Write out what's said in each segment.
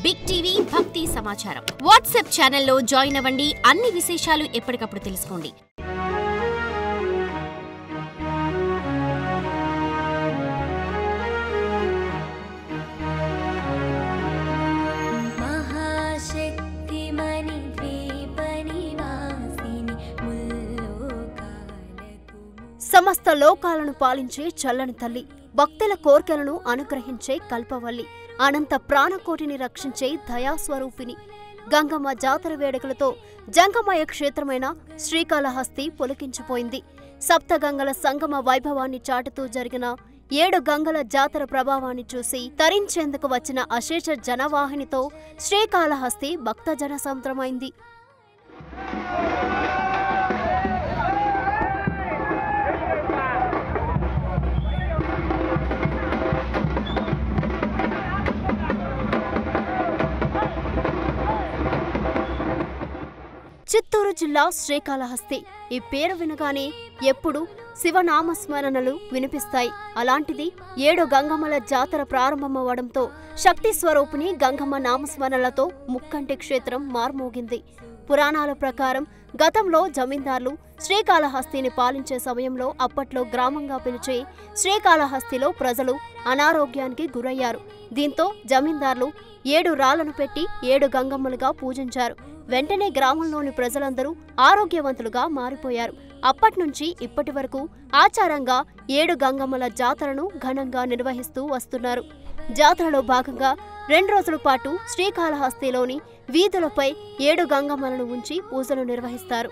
Big TV భక్తి సమాచారం WhatsApp ఛానల్లో జాయిన్ అవ్వండి. అన్ని విశేషాలు ఎప్పటికప్పుడు తెలుసుకోండి. సమస్త లోకాలను పాలించే చల్లని తల్లి, భక్తుల కోర్కెలను అనుగ్రహించే కల్పవల్లి, అనంత ప్రాణకోటిని రక్షించే దయాస్వరూపిణి. గంగమ్మ జాతర వేడుకలతో జంగమయ క్షేత్రమైన శ్రీకాళహస్తి పులకించిపోయింది. సప్తగంగల సంగమ వైభవాన్ని చాటుతూ జరిగిన 7 గంగల జాతర ప్రభావాన్ని చూసి తరించేందుకు వచ్చిన అశేష జనవాహినితో శ్రీకాళహస్తి భక్తజన సముద్రమైంది. చిత్తూరు జిల్లా శ్రీకాళహస్తి. ఈ పేరు వినగానే ఎప్పుడు శివనామస్మరణలు వినిపిస్తాయి. అలాంటిది 7 గంగమ్మల జాతర ప్రారంభమవడంతో శక్తి స్వరూపిణి గంగమ్మ నామస్మరణలతో ముక్కంటి క్షేత్రం మార్మోగింది. పురాణాల ప్రకారం గతంలో జమీందార్లు శ్రీకాళహస్తిని పాలించే సమయంలో అప్పట్లో గ్రామంగా పిలిచే శ్రీకాళహస్తిలో ప్రజలు అనారోగ్యానికి గురయ్యారు. దీంతో జమీందార్లు 7 రాళ్లను పెట్టి 7 గంగమ్మలుగా పూజించారు. వెంటనే గ్రామంలోని ప్రజలందరూ ఆరోగ్యవంతులుగా మారిపోయారు. అప్పట్నుంచి ఇప్పటి వరకు ఆచారంగా 7 గంగమ్మల జాతరను ఘనంగా నిర్వహిస్తూ వస్తున్నారు. జాతరలో భాగంగా 2 రోజుల పాటు శ్రీకాళహస్తిలోని వీధులపై 7 గంగమ్మలను ఉంచి పూజలు నిర్వహిస్తారు.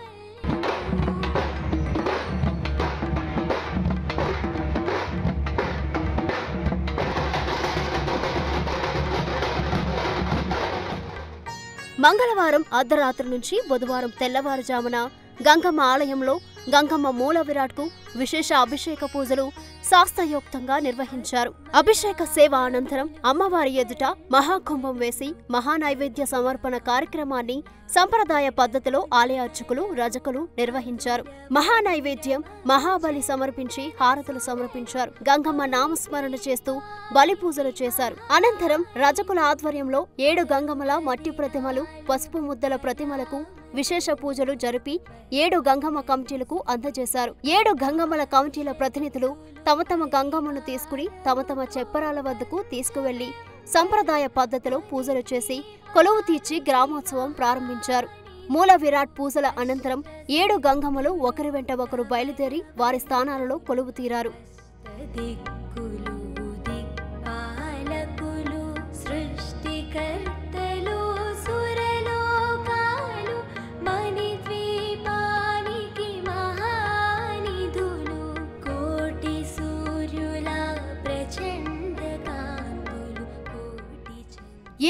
మంగళవారం అర్ధరాత్రి నుంచి బుధవారం తెల్లవారుజామున గంగమ్మ ఆలయంలో గంగమ్మ మూల విరాట్కు విశేష అభిషేక పూజలు శాస్త్రయోక్తంగా నిర్వహించారు. అభిషేక సేవ అనంతరం అమ్మవారి ఎదుట మహాకుంభం వేసి మహానైవేద్య సమర్పణ కార్యక్రమాన్ని సంప్రదాయ పద్ధతిలో ఆలయ అర్చకులు రజకులు నిర్వహించారు. మహానైవేద్యం మహాబలి సమర్పించి హారతులు సమర్పించారు. గంగమ్మ నామస్మరణ చేస్తూ బలి పూజలు చేశారు. అనంతరం రజకుల ఆధ్వర్యంలో 7 గంగమ్మల మట్టి ప్రతిమలు, పసుపు ముద్దల ప్రతిమలకు విశేష పూజలు జరిపి 7 గంగమ్మ కమిటీలకు అందజేశారు. 7 గంగమ్మల కమిటీల ప్రతినిధులు తమ గంగమ్మను తీసుకుని తమ చెప్పరాల వద్దకు తీసుకువెళ్లి సంప్రదాయ పద్ధతిలో పూజలు చేసి కొలువు తీర్చి గ్రామోత్సవం ప్రారంభించారు. మూల విరాట్ పూజల అనంతరం 7 గంగమ్మలు ఒకరి వెంట ఒకరు బయలుదేరి వారి స్థానాలలో కొలువు తీరారు.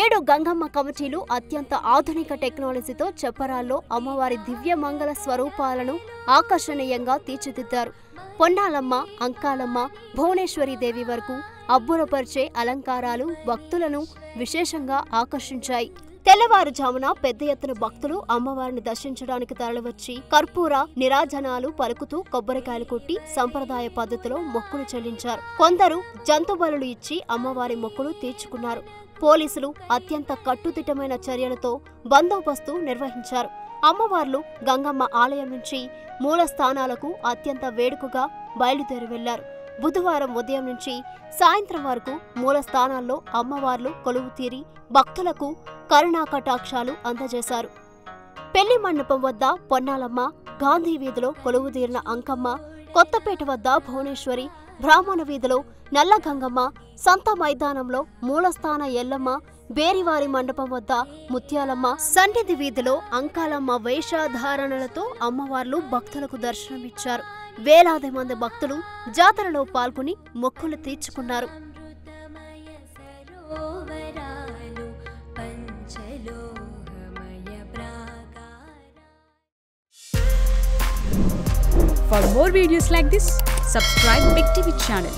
ఏడు గంగమ్మ కమిటీలు అత్యంత ఆధునిక టెక్నాలజీతో చెప్పరాల్లో అమ్మవారి దివ్య మంగళ స్వరూపాలను ఆకర్షణీయంగా తీర్చిదిద్దారు. పొన్నాలమ్మ, అంకాలమ్మ, భువనేశ్వరి దేవి వరకు అబ్బురపరిచే అలంకారాలు భక్తులను విశేషంగా ఆకర్షించాయి. తెల్లవారుజామున పెద్ద ఎత్తున భక్తులు అమ్మవారిని దర్శించడానికి తరలివచ్చి కర్పూర నిరాజనాలు పలుకుతూ కొబ్బరికాయలు కొట్టి సంప్రదాయ పద్ధతిలో మొక్కులు చెల్లించారు. కొందరు జంతుబలులు ఇచ్చి అమ్మవారి మొక్కులు తీర్చుకున్నారు. పోలీసులు అత్యంత కట్టుదిట్టమైన చర్యలతో బందోబస్తు నిర్వహించారు. అమ్మవార్లు గంగమ్మ ఆలయం నుంచి మూల స్థానాలకు అత్యంత వేడుకగా బయలుదేరి వెళ్లారు. బుధవారం ఉదయం నుంచి సాయంత్రం వరకు మూల స్థానాల్లో అమ్మవార్లు కొలువు తీరి భక్తులకు కరుణా కటాక్షాలు అందజేశారు. పెళ్లి మండపం వద్ద పొన్నాలమ్మ, గాంధీ వీధిలో కొలువు తీరిన అంకమ్మ, కొత్తపేట వద్ద భువనేశ్వరి, బ్రాహ్మణ వీధిలో నల్లగంగమ్మ, సంత మైదానంలో మూలస్థాన ఎల్లమ్మ, బేరివారి మండపం వద్ద ముత్యాలమ్మ, సన్నిధి వీధిలో అంకాలమ్మ వేషధారణలతో అమ్మవార్లు భక్తులకు దర్శనమిచ్చారు. వేలాది మంది భక్తులు జాతరలో పాల్గొని మొక్కులు తీర్చుకున్నారు. For more videos like this, subscribe Big TV channel.